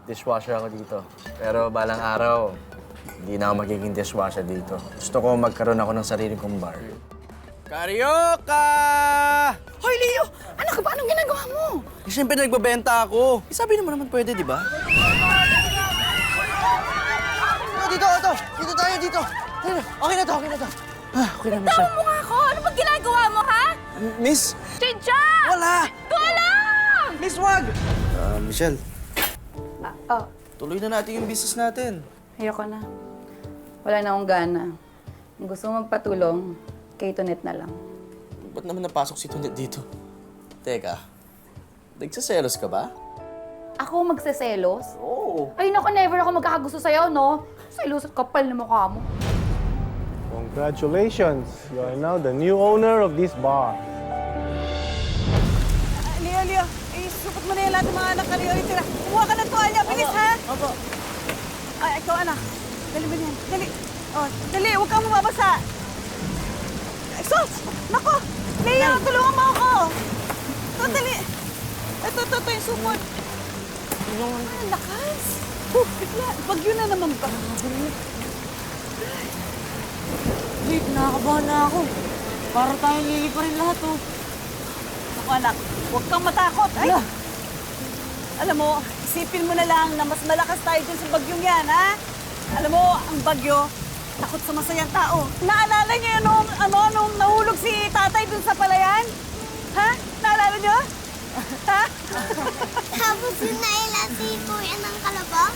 dishwasher ako dito. Pero balang araw, hindi na ako magiging dishwasher dito. Gusto ko magkaroon ako ng sarili kong bar. Karyoka! Hoy, Leo! Ano ka ba? Anong ginagawa mo? Eh, siyempre nagbabenta ako. Eh, sabi naman pwede, di ba? Dito, Otto! Dito tayo, dito! Okay na to, okay na to. Okay na, Michelle. Tawag mo nga ako! Ano ba ginagawa mo, ha? Miss? Chincha! Wala! Tulong! Miss, wag! Michelle, Oh, tuloy na natin yung business natin. ayoko na. Wala na akong gana. Kung gusto mo magpatulong, kay Tonet na lang. Ba't naman napasok si Tonet dito? Teka, nagsaselos ka ba? Ako magseselos? Oo. Ay, naku, never ako magkakagusto sa'yo, no? Selos at kapal na mukha mo. Congratulations! You are now the new owner of this bar. Leo, isupot mo na yung lahat ng mga anak ka, Leo. Tira, kumuha ka ng tuwalya. Bilis, ha? Opo. Ay, ikaw, anak. Dali ba yan? Dali. Oh, dali, huwag kang mababasa. Sos! Nako! Leo, tulungan mo ako! Ito, dali. Ito, yung sumod. Ah, lakas. Bigla, bagyo na naman ba? Wait, nakakabahan na ako. Para tayong lili pa rin lahat, oh. Ako, anak, huwag kang matakot. Ay! Alam mo, isipin mo na lang na mas malakas tayo dun sa bagyong yan, ha? Alam mo, ang bagyo, takot sa masayang tao. Naalala niyo yun nung nahulog si tatay dun sa palayan? Ha? Naalala niyo? Ha? Tapos yung nailasi po yan ng kalabaw.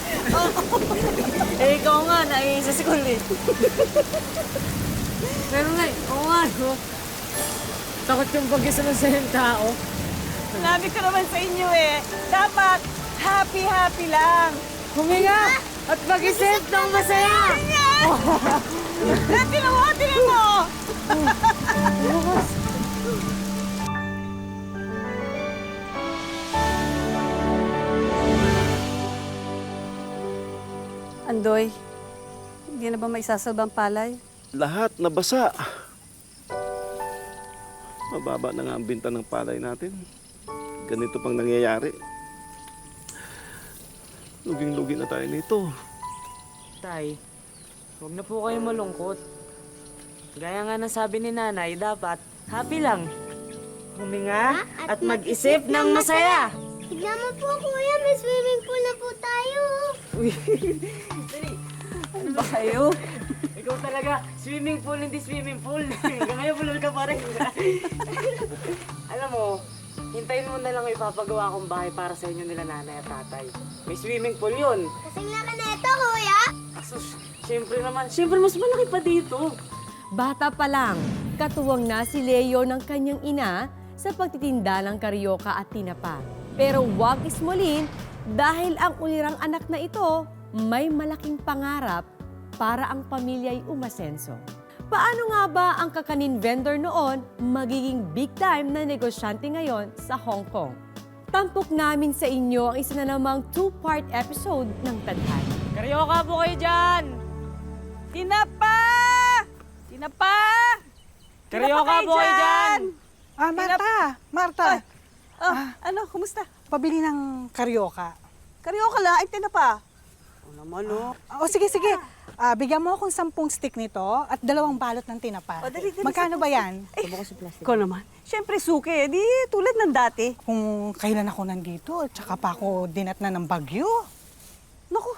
Eh, ikaw nga, naiisa si Kulit. Pero nga, oo nga, no? Takot yung bagyo sa masayang tao. Sinabi ko naman sa inyo eh, dapat happy lang. Huminga at mag-isip ng masaya! Tinan mo! Andoy, hindi na ba maisasalbang palay? Lahat nabasa. Mababa na nga ang binta ng palay natin. Ganito pang nangyayari. Luging-lugi na tayo nito. Tay, huwag na po kayong malungkot. Gaya nga ng sabi ni nanay, dapat happy lang. Huminga at mag-isip ng masaya. Tignan mo po, kuya. May swimming pool na po tayo. Ano ba kayo? Ikaw talaga, swimming pool, hindi swimming pool. Ngayon bulol ka pa rin. Alam mo, hintayin mo na lang may ipapagawa akong bahay para sa inyo nila nanay at tatay. May swimming pool yun. Kasing laki na ito, kuya. Sus, siyempre naman, siyempre mas malaki pa dito. Bata pa lang, katuwang na si Leo ng kanyang ina sa pagtitinda ng karyoka at tinapa. Pero wag ismulin dahil ang ulirang anak na ito may malaking pangarap para ang pamilya'y umasenso. Paano nga ba ang kakanin vendor noon magiging big time na negosyante ngayon sa Hong Kong? Tampok namin sa inyo ang isa na namang 2-part episode ng Tadhana. Karyoka po kayo dyan! Tinapa! Tinapa! Karyoka po kayo dyan! Ah, Marta. Ano, kumusta? Pabili ng karyoka. Karyoka lang, ay tinapa. O naman, oh. O sige. Bigyan mo akong 10 stick nito at 2 balot ng tinapa. O, dali, Magkano ba yan? Ikaw naman. Siyempre, suki. Di tulad ng dati. Kung kailan ako nandito, tsaka pa ako dinatna ng bagyo. Naku,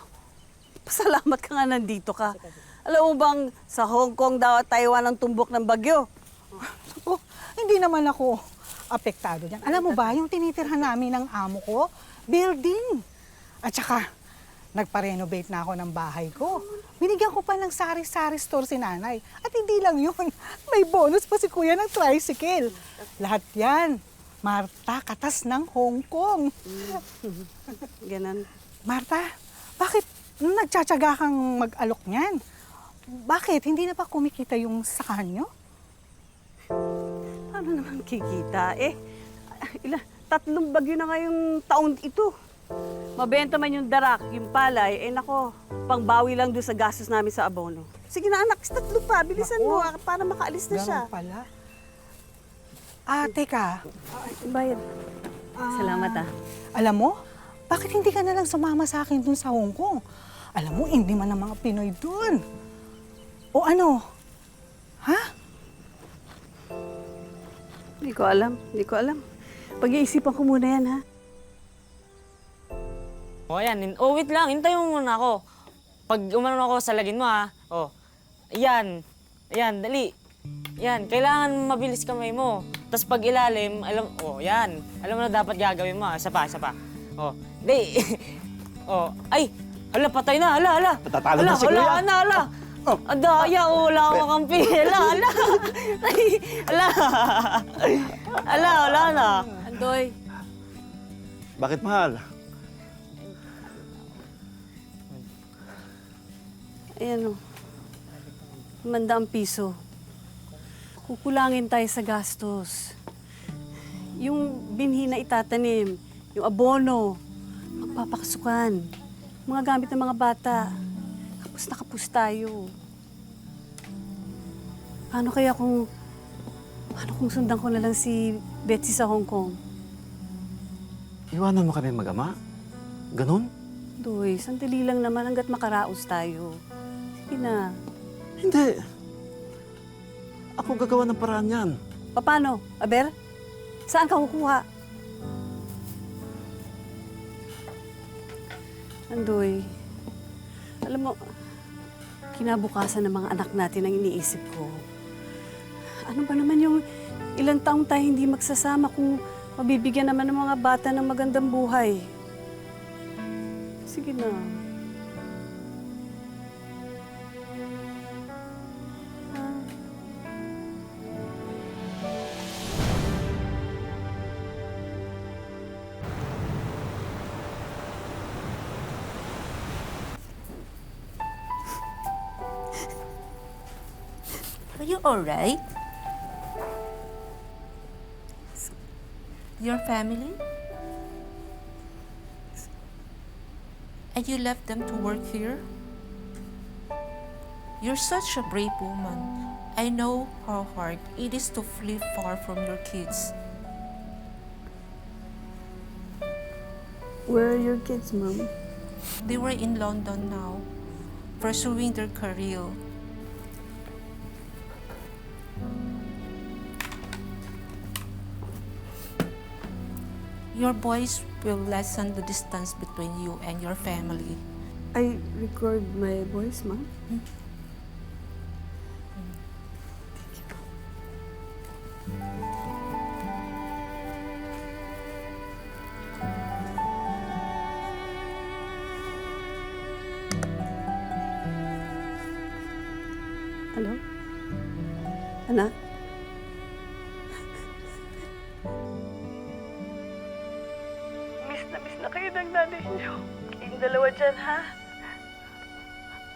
pasalamat ka nga nandito ka. Alam mo bang sa Hong Kong daw at Taiwan ang tumbok ng bagyo? Oh, hindi naman ako apektado dyan. Alam mo ba, yung tinitirhan namin ng amo ko, building. At saka, nagpa-renovate na ako ng bahay ko. Binigyan ko pa ng sari-sari store si nanay. At hindi lang yun, may bonus pa si kuya ng tricycle. Lahat yan, Marta, katas ng Hong Kong. Ganon. Marta, bakit nagtsatsaga kang mag-alok niyan? Bakit? Hindi na ba kumikita yung sakahan nyo? Paano naman kikita? 3 bagyo na ngayong taon ito. Mabenta man yung darak, yung palay, nako, pangbawi lang doon sa gastos namin sa abono. Sige na anak, 3 pa, bilisan mo para makaalis na siya. Ganun pala. Teka. Bayad. Salamat ah. Alam mo, bakit hindi ka na lang sumama sa akin dun sa Hong Kong? Alam mo, hindi man ang mga Pinoy dun. O ano? Ha? Hindi ko alam. Pag-iisipan ko muna yan, ha? O yan, wait lang, hintayin mo muna ako. Pag umano ako, salagin mo ha. O, ayan, dali. Yan, kailangan mabilis kamay mo. Tapos pag ilalim, yan. Alam mo na dapat gagawin mo ha. Isa pa. O, di. O, ay, hala, patay na, hala. Patatalo na si Kuya. Hala. Ang daya, wala akong kampi. Hala. Ay, wala na. Andoy, Bakit mahal? ayan o. 500 piso. Kukulangin tayo sa gastos. Yung binhi na itatanim, yung abono, magpapakasukan, mga gamit ng mga bata. Kapos na kapos tayo. Paano kung sundan ko na lang si Betsy sa Hong Kong? Iwanan mo kami mag-ama? Ganon? Doy, sandali lang naman hanggat makaraos tayo. Sige na. Hindi. Ako gagawa ng paraan yan. Paano? Aber? Saan ka kukuha? Andoy, alam mo, kinabukasan ng mga anak natin ang iniisip ko. Ano ba naman yung ilang taong tayo hindi magsasama kung mabibigyan naman ng mga bata ng magandang buhay? Sige na. Are you alright? Your family? And you left them to work here? You're such a brave woman. I know how hard it is to flee far from your kids. Where are your kids, Mom? They were in London now, pursuing their career. Your voice will lessen the distance between you and your family. I record my voice, Mom. Hello? Anak? Miss na kayo ng nanay niyo. Kayong dalawa dyan, ha?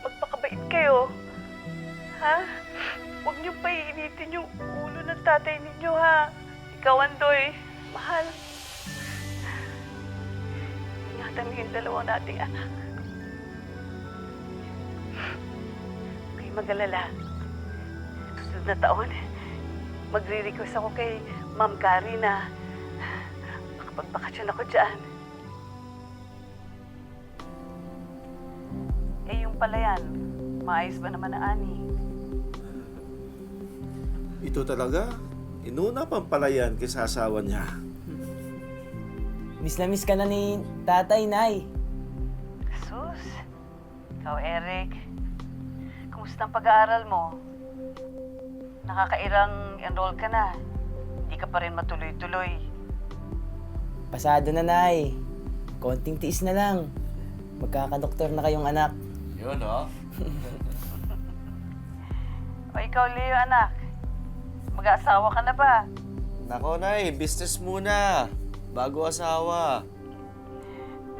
Magpakabait kayo. Ha? Huwag niyo pa iinitin yung ulo ng tatay ninyo, ha? Ikaw, Andoy. Mahal. Ingatan mo yung dalawang nating anak. Huwag mag-alala. Susunod na taon, magre-request ako kay Ma'am Carrie na makapagpakasyon ako dyan. Eh, yung palayan, maayos ba naman na ani? Ito talaga. Inuna pang palayan kaysa asawa niya. Miss na miss ka na ni tatay, Nay. Sus, ikaw, Eric. Kumusta ang pag-aaral mo? Nakakairang enroll ka na. Hindi ka pa rin matuloy-tuloy. Pasado na, Nay. Konting tiis na lang. Magkakadoktor na kayong anak. Yun, oh. O ikaw, Leo, anak. Mag-aasawa ka na ba? Nako, Nay, business muna. Bago asawa.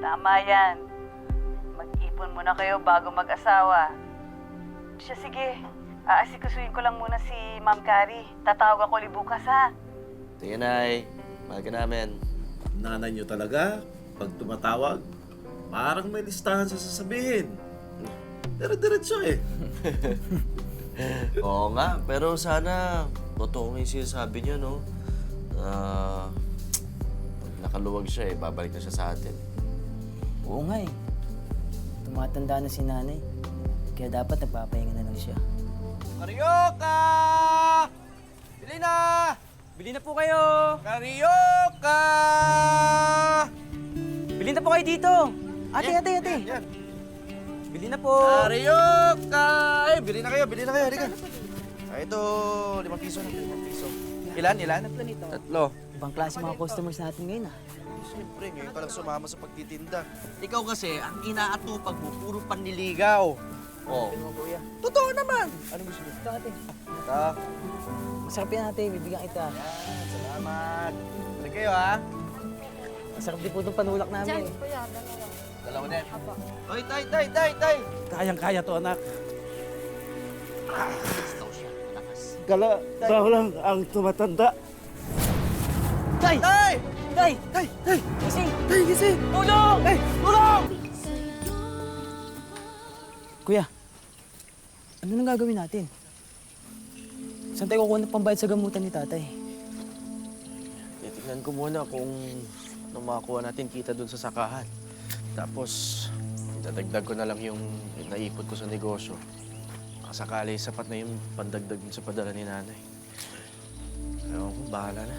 Tama yan. Mag-ipon muna kayo bago mag-asawa. Siya, sige. Aasikasuhin ko lang muna si Ma'am Carrie. Tatawag ako ulit bukas, ha? Sige, Nay. Mahal ka namin. Nanay niyo talaga, pag tumatawag, parang may listahan sa sasabihin. Dire-diretso eh. Oo nga, pero sana totoo nga yung sinasabi niyo, no? Pag nakaluwag siya babalik na siya sa atin. Oo nga eh. Tumatanda na si nanay. Kaya dapat nagpapahinga na lang siya. Karyoka! Bili na! Bili na po kayo! Karyoka! Bili na po kayo dito! Ate! Yan. Bili na po! Karyoka! Bili na kayo. Halika. Ito, 5 piso na. 5 piso. Ilan? Tatlo nito. 3. Ibang klase mga customers natin ngayon ah. Siyempre, ngayon ka lang sumama sa pagtitinda. Ikaw kasi, ang inaatupag mo, puro panliligaw. Oh. Kuya. Totoo naman. Ano gusto mo? Ito ate. Ito. Masarap yan ate. Bibigyan kita. Yan, salamat. Balik kayo, ha? Masarap din po itong panulak namin. Dalawa din. Hoy, tay! Kayang-kaya to, anak. Daw siya, malakas. Kala, tao lang ang tumatanda. Tay! Tay! Tay! Tay! Gising! Tay, gising! Tulong! Tay, tulong! Kuya, ano nang gagawin natin? Saan tayo kukuha ng pambayad sa gamutan ni tatay? Titignan ko muna kung anong makakuha natin kita dun sa sakahan. Tapos, dadagdag ko na lang yung naipot ko sa negosyo. Sakali sapat na yung pandagdag dun sa padala ni nanay. Ewan ko, bahala na.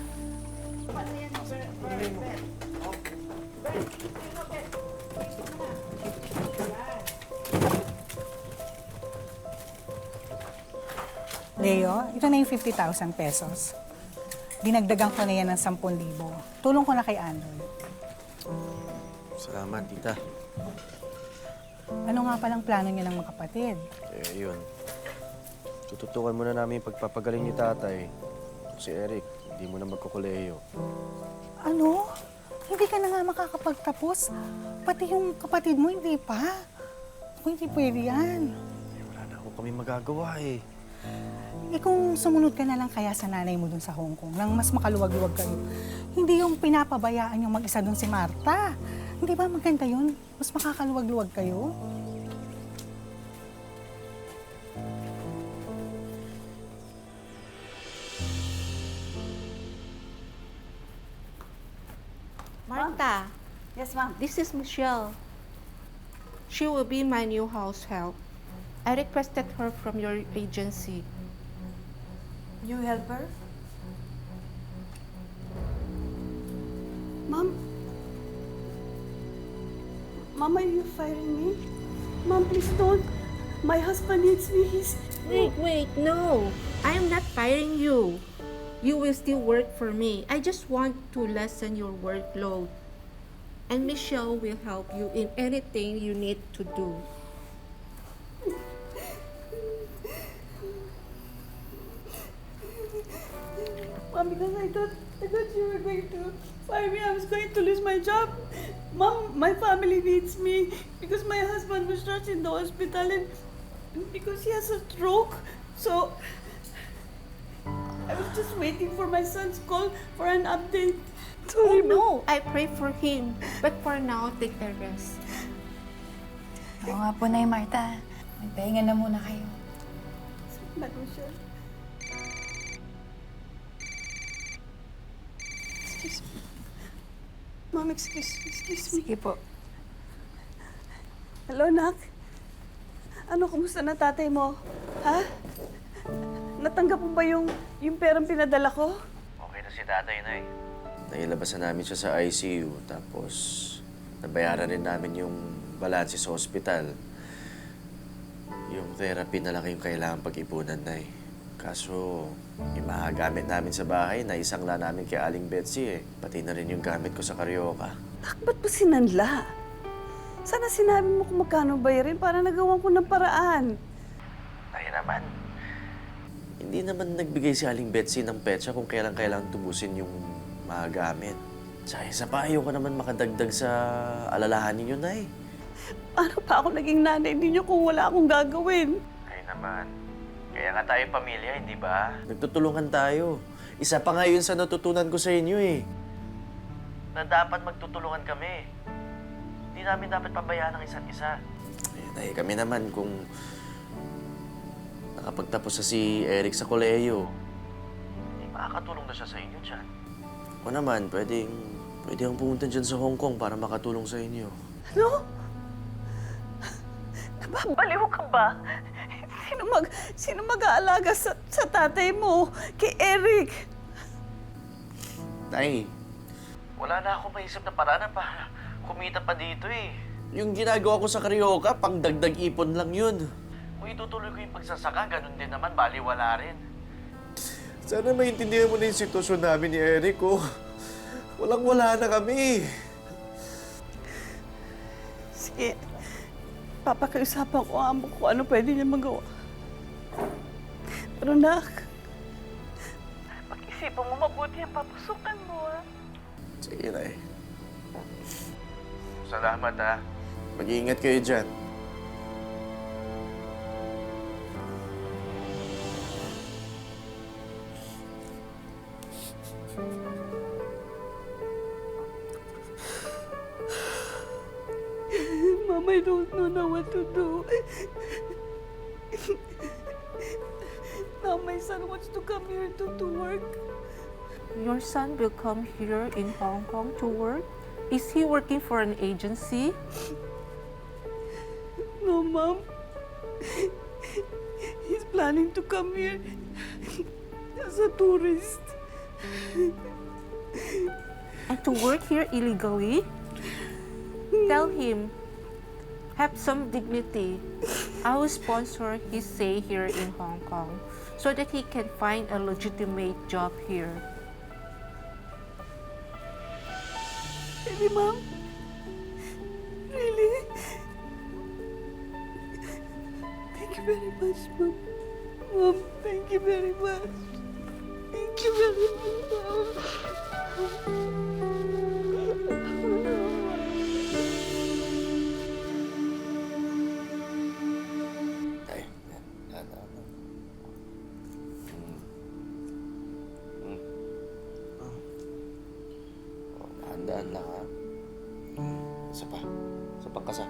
Leo, ito na yung 50,000 pesos. Dinagdagan ko na yan ng 10,000. Tulong ko na kay Andrew. Salamat, tita. Ano nga palang plano niyo ng magkapatid? Yun. Tututukan muna namin yung pagpapagaling ni tatay. Si Eric, hindi mo na magkukuleyo. Ano? Hindi ka na nga makakapagtapos. Pati yung kapatid mo, hindi pa. Ako, hindi pwede yan. Wala na ako kami magagawa eh. Kung sumunod ka na lang kaya sa nanay mo dun sa Hong Kong, nang mas makaluwag-luwag kayo, hindi yung pinapabayaan yung mag-isa dun si Marta. Hindi ba maganda yun? Mas makakaluwag-luwag kayo? Martha, Yes, ma'am. this is Michelle. She will be my new house help. I requested her from your agency. You help her? Mom? Mom, are you firing me? Mom, please don't. My husband needs me. Wait, no. I am not firing you. You will still work for me. I just want to lessen your workload. And Michelle will help you in anything you need to do. Mom, because I thought you were going to fire me. I was going to lose my job. Mom, my family needs me because my husband was rushed in the hospital and because he has a stroke. So I was just waiting for my son's call for an update. Sorry, Oh no, I pray for him. But for now, take a rest. Oo nga po, Nay Marta. Magpahinga na muna kayo. But Michelle. Excuse me. Mom, excuse me. Sige po. Hello, Nak. Ano, kumusta na tatay mo? Ha? Natanggap mo ba yung perang pinadala ko? Okay na si tatay na eh. Nailabas na namin siya sa ICU, tapos nabayaran rin namin yung balanse sa ospital. Yung therapy na lang yung kailangan pag-ipunan na eh. Kaso, yung mga gamit namin sa bahay, naisangla namin kay Aling Betsy eh. Pati na rin yung gamit ko sa Carioca. Nak, ba't mo sinanla? Sana sinabi mo kung magkano bayarin para nagawan ko ng paraan. Tayo naman. Hindi naman nagbigay si Aling Betsy ng petsa kung kailan kailangan tubusin yung mga gamit. Tsaka isa pa, ayaw ko naman makadagdag sa alalahanin ninyo, Nay. Paano pa ako naging nanay ninyo kung wala akong gagawin? Ay naman. Kaya nga tayo pamilya, hindi ba? Nagtutulungan tayo. Isa pa nga yun sa natutunan ko sa inyo eh. Na dapat magtutulungan kami. Hindi namin dapat pabayaan ang isa't isa. Eh, kami naman kung nakapagtapos na si Eric sa kolehiyo, makakatulong na siya sa inyo dyan. O naman, pwede akong pumunta dyan sa Hong Kong para makatulong sa inyo. Ano? Nababaliw ka ba? Sino mag-aalaga sa tatay mo? Kay Eric? Tay, wala na akong maisip na paraan para kumita pa dito eh. Yung ginagawa ko sa Carioca, pang dagdag ipon lang yun. Kung itutuloy ko yung pagsasaka, ganun din naman, baliwala rin. Sana maintindihan mo na yung sitwasyon namin ni Eric, oh. Walang-wala na kami. Sige, papakiusapan ko ang amo ko ano pwede niya magawa. Pero nak, pag-isipan mo mabuti ang papusukan mo, ha? Sige, Nay. Salamat, ha. Mag-iingat kayo dyan. Mom, I don't know now what to do. Now my son wants to come here to work. Your son will come here in Hong Kong to work? Is he working for an agency? No, Mom. He's planning to come here as a tourist. And to work here illegally? Tell him, have some dignity. I will sponsor his stay here in Hong Kong so that he can find a legitimate job here. Really, Mom? Really? Thank you very much, Mom. Mom, thank you very much. Thank you very much, Mom. Tay, yan. Dahan-dahan lang, ha? Isa pa. Isa pang kasa.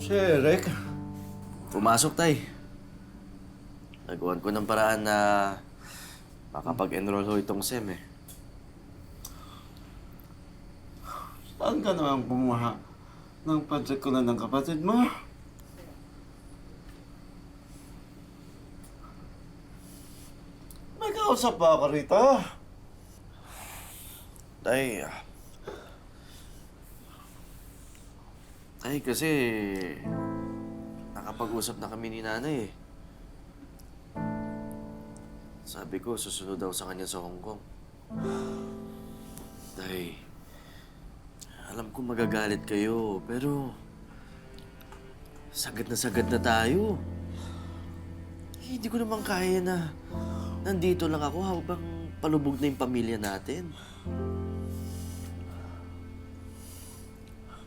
Si Eric? Pumasok, Tay. Nagawan ko ng paraan na makapag-enroll ho itong SEM, eh. Saan ka naman kumuha ng partikular ng kapatid mo? May kausap ba ako rito? Tay, kasi nakapag-usap na kami ni nanay, eh. Sabi ko, susunod daw sa kanya sa Hong Kong. Tay, alam ko magagalit kayo, pero sagad na tayo. Hindi ko naman kaya na nandito lang ako habang palubog na yung pamilya natin.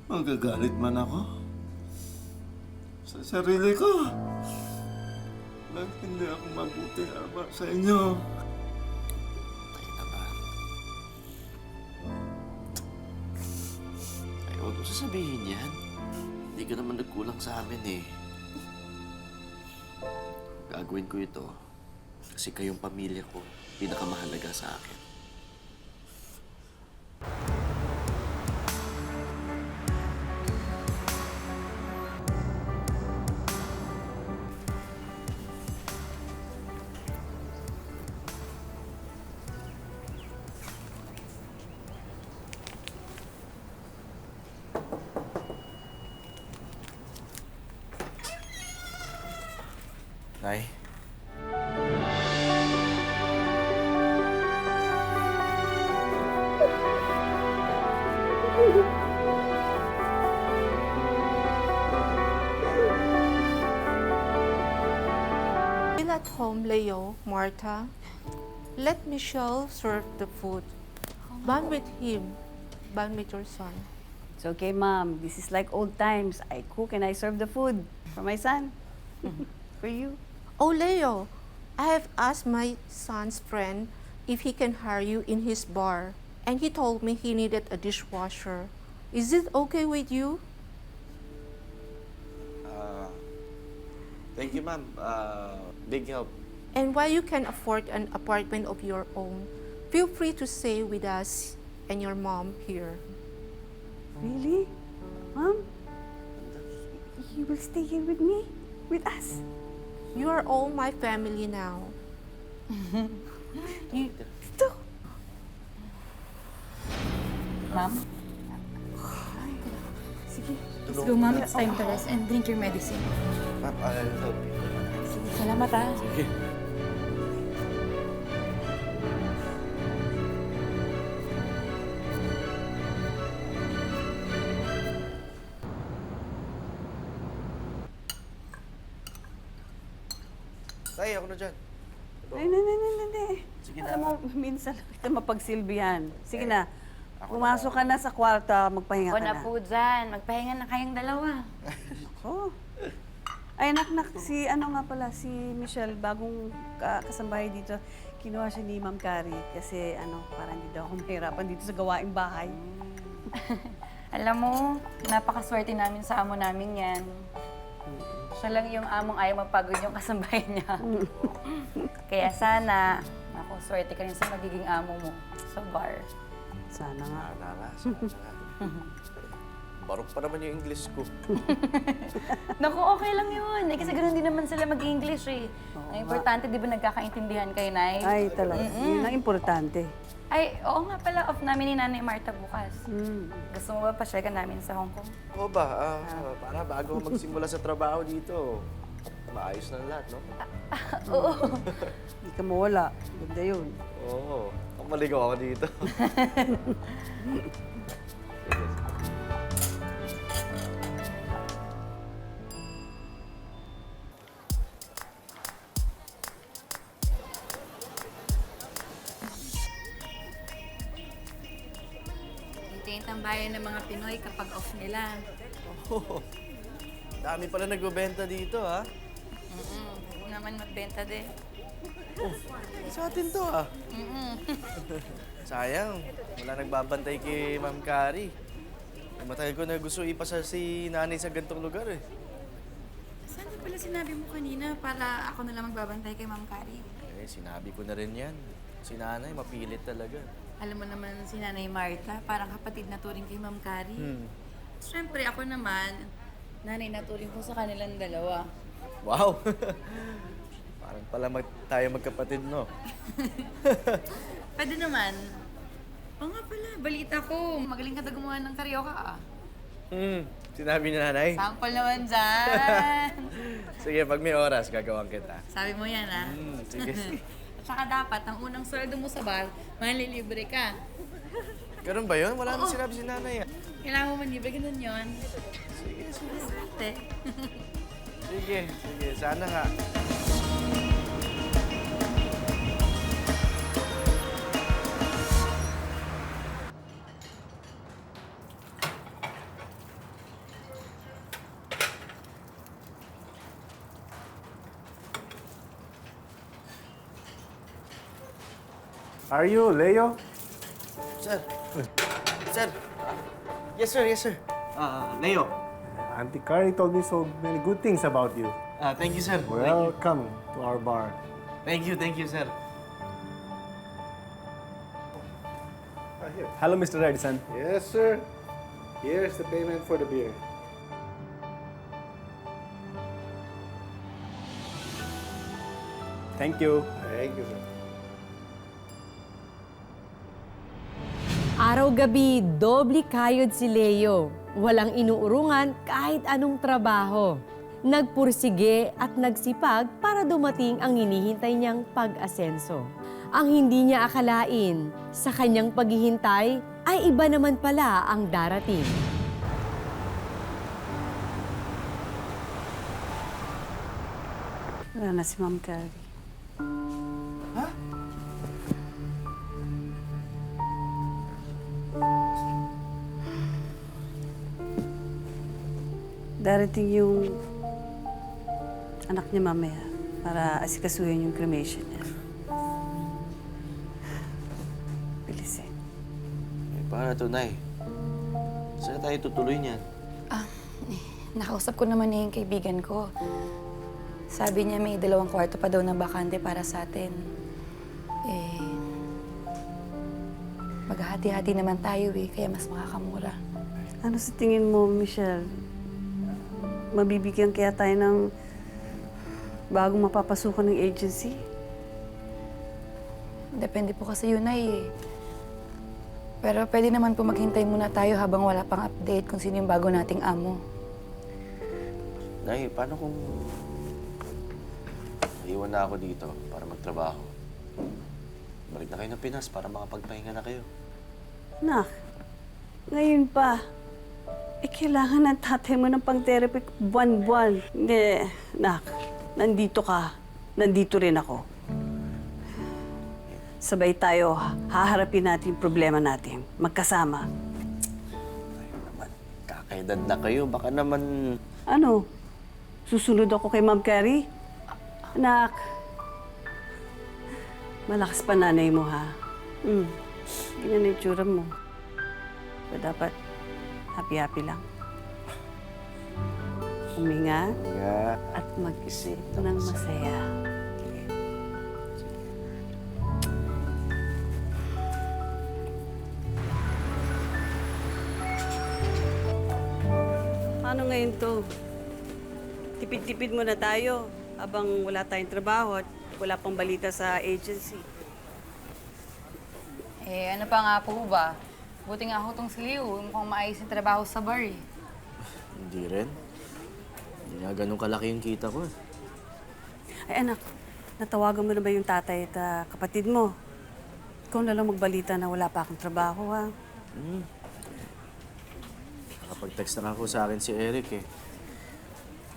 Magagalit man ako sa sarili ko. Bakit hindi ako mabuti ama sa inyo? Tayo naman. Ay, huwag mo sasabihin yan. Hindi ka naman nagkulang sa amin, eh. Gagawin ko ito kasi kayong pamilya ko pinakamahalaga sa akin. Nay? Still at home, Leo, Martha. Let Michelle serve the food. Bond with him. Bond with your son. It's okay, Mom. This is like old times. I cook and I serve the food for my son. For you. Oh, Leo, I have asked my son's friend if he can hire you in his bar. And he told me he needed a dishwasher. Is it okay with you? Thank you, ma'am. Big help. And while you can afford an apartment of your own, feel free to stay with us and your mom here. Really? Mom? You will stay here with me? With us? You are all my family now. Ito. Ma'am? Sige. Let's go, ma'am. It's time to rest and drink your medicine. Ma'am, I'll help you. Salamat, ah. Sige. Tay, ako na dyan. Ay, hindi. Sige Alam na. mo, minsan lang kita mapagsilbihan. Sige na. Pumasok ka na sa kwarta, magpahinga Ako ka na na. po dyan. Magpahinga na kayong dalawa. Oh. Ay, nak, si ano nga pala, si Michelle, bagong kasambahay dito, kinuha siya ni Ma'am Carrie kasi ano, parang hindi daw ako mahirapan dito sa gawaing bahay. Alam mo, napakaswerte namin sa amo namin yan. Siya lang yung among ayaw mapagod yung kasambahay niya. Kaya sana, naku, swerte ka rin sa magiging amo mo sa bar. Sana nga. Sana. Barok pa naman yung English ko. Naku, okay lang yun. Eh, kasi ganoon din naman sila mag-English eh. Ang importante, di ba nagkakaintindihan kayo, Nay? Ay, talaga. Yun ang importante. Ay, oo nga pala, off namin ni Nanay Marta bukas. Gusto mo ba pa-share ka namin sa Hong Kong? Oo ba? Para bago ako magsimula sa trabaho dito, maayos na lahat, no? Oo. Hindi ka mawala. Ganda yun. Oo. Maligaw ako dito. Ito yung tambayan ng mga Pinoy kapag off nila. Oo. Dami pala nagbebenta dito, ha? Oo naman magbenta din. Sa atin to, ha? Sayang. Wala nagbabantay kay Ma'am Carrie. Matagal ko na gusto ipasal si nanay sa gantong lugar, eh. Saan pala sinabi mo kanina para ako na lang magbabantay kay Ma'am Carrie? Eh, sinabi ko na rin yan. Si nanay, mapilit talaga. Alam mo naman si Nanay Marta, parang kapatid na turing kay Ma'am Carrie. Siyempre ako naman, nanay na turing ko sa kanilang dalawa. Wow! Parang pala tayo magkapatid, no? Pwede naman. Oo nga pala, balita ko. Magaling ka na gumawa ng karaoke ah. Sinabi ni nanay. Sample naman dyan. Sige, pag may oras, gagawin kita. Sabi mo yan ah. Sige. At saka dapat, ang unang sweldo mo sa bar, malilibre ka. Ganun ba yun? Wala nang sinabi si nanay. Kailangan mo manlibre, ganun yun. Sige. Swerte. Sige. Sana nga. Are you Leo? Sir. Sir. Yes, sir. Leo. Auntie Carrie told me so many good things about you. Thank you, sir. Welcome to our bar. Thank you, sir. Hello, Mr. Edison. Yes, sir. Here's the payment for the beer. Thank you. Thank you, sir. Araw-gabi, doble kayod si Leo. Walang inuurungan kahit anong trabaho. Nagpursige at nagsipag para dumating ang hinihintay niyang pag-asenso. Ang hindi niya akalain, sa kanyang paghihintay ay iba naman pala ang darating. Wala na si Ma'am Carrie. Darating yung anak niya mamaya para asikasuhin yung cremation niya. Bilis eh. Paano to, Nay? Saan tayo tutuloy niyan? Nakausap ko naman yung kaibigan ko. Sabi niya may 2 kwarto pa daw na bakante para sa atin. Maghahati-hati naman tayo kaya mas makakamura. Ano sa tingin mo, Michelle? Mabibigyan kaya tayo ng bagong mapapasukan ng agency? Depende po kasi yun Pero pwede naman po maghintay muna tayo habang wala pang update kung sino yung bago nating amo. Nay, paano kung iwan na ako dito para magtrabaho? Balik na kayo ng Pinas para makapagpahinga na kayo. Nak, ngayon pa. Kailangan ng tatay mo ng pang-therapy buwan-buwan. Hindi, nak, nandito ka. Nandito rin ako. Sabay tayo, haharapin natin yung problema natin. Magkasama. Kakaedad na kayo, baka naman... Ano? Susunod ako kay Ma'am Carrie? Anak, malakas pa nanay mo, ha? Ganyan na yung tsura mo. Pero dapat, happy-happy lang. Huminga at mag-isip ng masaya. Paano ngayon to? Tipid-tipid muna tayo habang wala tayong trabaho at wala pang balita sa agency. Ano pa nga po ba? Buti nga ako tong si Leo, mukhang maayos yung trabaho sa bar Hindi rin. Hindi nga ganun kalaki yung kita ko. Ay anak, natawagan mo na ba yung tatay at kapatid mo? Ikaw na lang magbalita na wala pa akong trabaho, ha? Nakapag-text na ako sa akin si Eric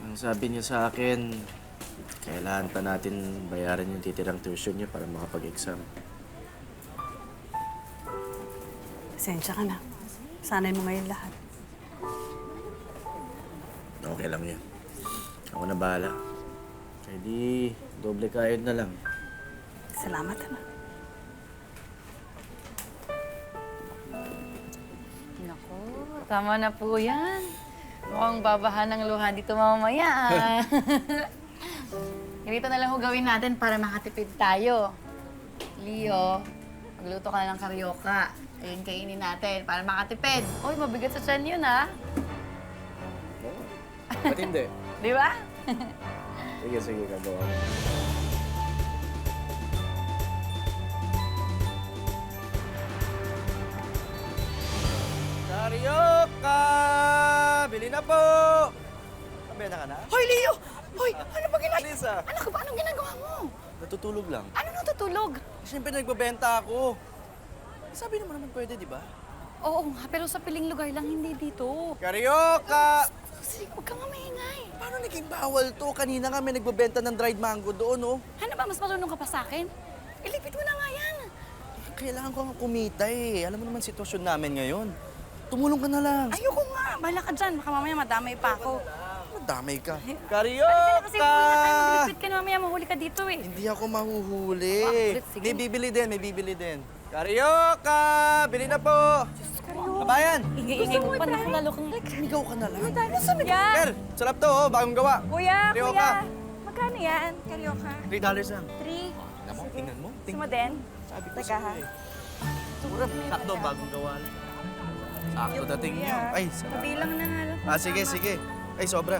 Ang sabi niya sa akin, kailangan pa natin bayaran yung titirang tuition niya para makapag-exam. Pasensya ka na. Sanay mo ngayon lahat. Okay lang yan. Ako na bahala. Kaya di, doble kayod na lang. Salamat, anak. Naku, tama na po yan. Mukhang babahan ng luha dito mamaya. Ganito na lang ho gawin natin para makatipid tayo. Leo, magluto ka na ng karyoka. Ayun, kainin natin para makatipid. Uy, mabigat sa tiyan yun, ha? Ba't hindi? Di ba? Sige, gagawa ko. Karyoka! Bili na po! Kabena ka na? Hoy, Leo! Hoy, ano ba ginagawa? Lisa! Anak ko ba? Anong ginagawa mo? Natutulog lang. Ano natutulog? Siyempre nagbabenta ako. Sabi naman pwede, di ba? Oo nga, pero sa piling lugar lang, hindi dito. Karyoka! Sige, huwag kang maingay. Paano naging bawal to? Kanina nga may nagbabenta ng dried mango doon, oh. Ano ba, mas marunong ka pa sa akin? Ilipit mo na nga yan. Kailangan ko nga kumita Alam mo naman sitwasyon namin ngayon. Tumulong ka na lang. Ayoko nga. Bahala ka dyan. Baka mamaya madamay pa ako. Madamay ka. Kasi Karyoka! maglipit ka na mamaya, mahuli ka dito Hindi ako mahuhuli. Sige. May bibili din. Karyoka! Bili na po! Kabayan! Ingay-ingay mo pa. Naku, lalo kang... Ikaw ka na lang. Kuya! Sir, sarap to, bagong gawa. Kuya! Karyoka. Magkano yan? Karyoka. $3 lang. 3. Tingnan mo. Gusto mo din? Sabi ko sa'yo Siguro, sakto, bagong gawa lang. Sakto dating nyo. Ay, sarap. Bilang na nga lang. Sige. Ay, sobra.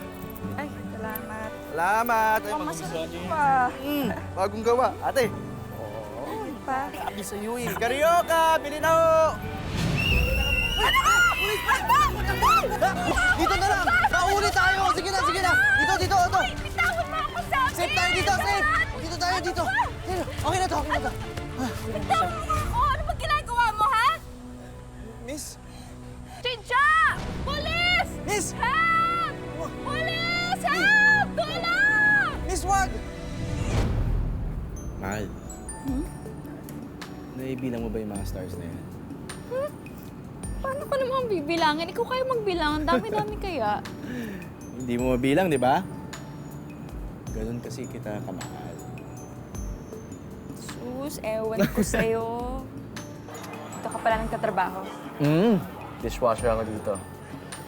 Ay, salamat. Salamat. Ay, magugustuhan nyo yan. Bagong gawa. Ate. Pa. Sabi sa'yo Karyoka, bili na ho! Dito na lang! Mauli tayo! Sige na! Dito! Bitawan mo ako sa akin! Safe tayo dito! Safe! Dito tayo! Okay na to! Bitawan mo ako! Ano ba ginagawa mo, ha? Miss! Chincha! Police! Miss! Help! Police! Help! Tulong! Miss, wag! Mahal. Naibilang mo ba yung mga stars na yan? Paano ko naman bibilangin? Ikaw kayo magbilang. Ang dami-dami kaya. Hindi mo mabilang, di ba? Ganun kasi kita kamahal. Sus, ewan ko sa'yo. Dito ka pala nagtatrabaho. Dishwasher ako dito.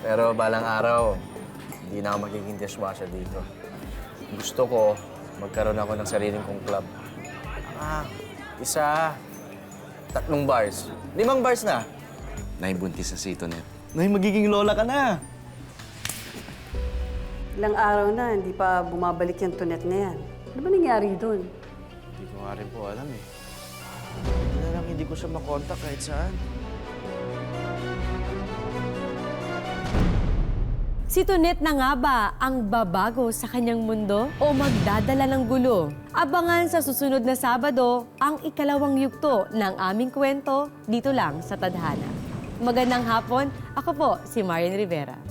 Pero balang araw, hindi na ako magiging dishwasher dito. Gusto ko magkaroon ako ng sariling kong club. 1, 3 bars, 5 bars na. Naibuntis na si Tonet. Nay, magiging lola ka na. Ilang araw na, hindi pa bumabalik yung tunet na yan. Ano ba nangyari doon? Hindi ko nga rin po alam eh. Hindi na lang hindi ko siya makontak kahit saan. Si Tonet na nga ba ang babago sa kanyang mundo o magdadala ng gulo? Abangan sa susunod na Sabado ang ikalawang yugto ng aming kwento dito lang sa Tadhana. Magandang hapon, ako po si Marian Rivera.